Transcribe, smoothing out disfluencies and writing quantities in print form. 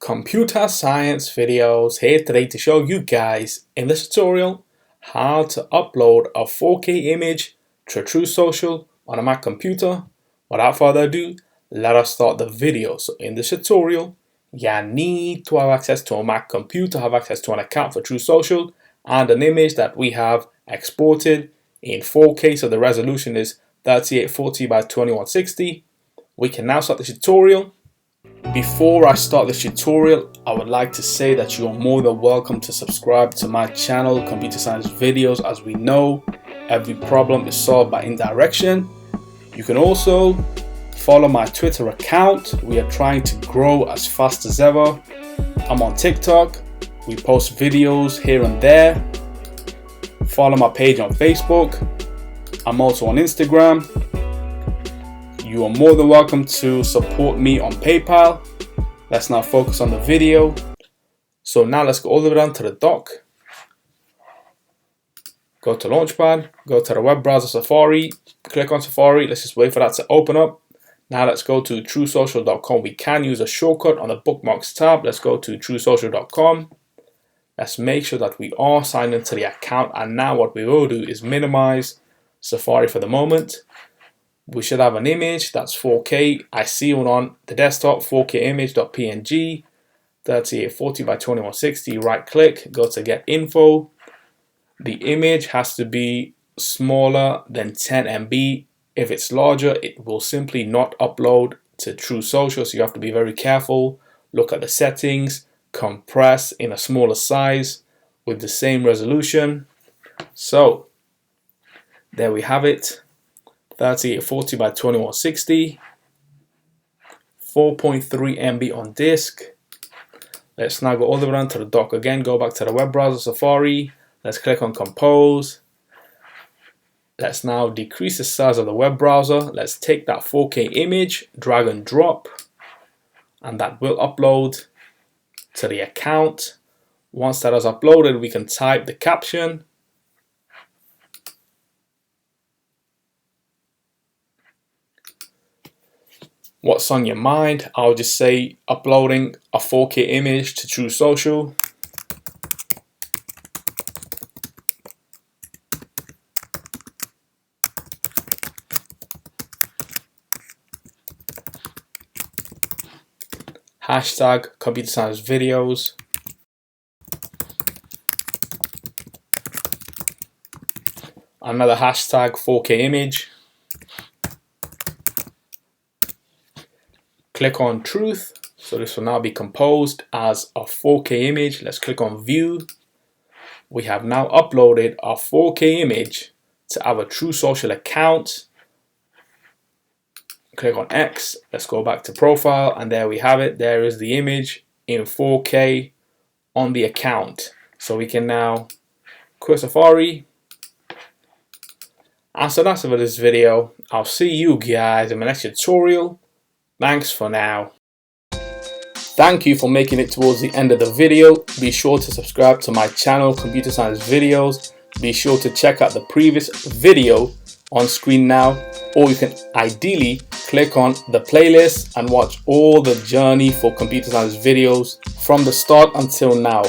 Computer science videos here today to show you guys in this tutorial how to upload a 4K image to True Social on a Mac computer. Without further ado, let us start the video. So in this tutorial, you need to have access to a Mac computer, have access to an account for True Social and an image that we have exported in 4K. So the resolution is 3840 by 2160. We can now start the tutorial. Before I start this tutorial, I would like to say that you are more than welcome to subscribe to my channel, Computer Science Videos. As we know, every problem is solved by indirection. You can also follow my Twitter account. We are trying to grow as fast as ever. I'm on TikTok. We post videos here and there. Follow my page on Facebook. I'm also on Instagram. You are more than welcome to support me on PayPal. Let's now focus on the video. So now let's go all the way down to the dock. Go to Launchpad, go to the web browser Safari, click on Safari. Let's just wait for that to open up. Now let's go to truesocial.com. We can use a shortcut on the bookmarks tab. Let's go to truesocial.com. Let's make sure that we are signed into the account. And now what we will do is minimize Safari for the moment. We should have an image that's 4K. I see one on the desktop, 4K image.png, 3840 by 2160. Right click, go to get info. The image has to be smaller than 10 MB. If it's larger, it will simply not upload to True Social. So you have to be very careful. Look at the settings, compress in a smaller size with the same resolution. So there we have it. 3840 by 2160, 4.3 MB on disk. Let's now go all the way down to the dock again. Go back to the web browser Safari. Let's click on Compose. Let's now decrease the size of the web browser. Let's take that 4K image, drag and drop, and that will upload to the account. Once that is uploaded, we can type the caption. What's on your mind? I'll just say uploading a 4K image to True Social. Hashtag Computer Science Videos. Another hashtag 4K image. Click on Truth, so this will now be composed as a 4K image. Let's click on View. We have now uploaded our 4K image to our True Social account. Click on X, let's go back to Profile, and there we have it. There is the image in 4K on the account. So we can now quit Safari. And so that's it for this video. I'll see you guys in my next tutorial. Thanks for now. Thank you for making it towards the end of the video. Be sure to subscribe to my channel, Computer Science Videos. Be sure to check out the previous video on screen now, or you can ideally click on the playlist and watch all the journey for Computer Science Videos from the start until now.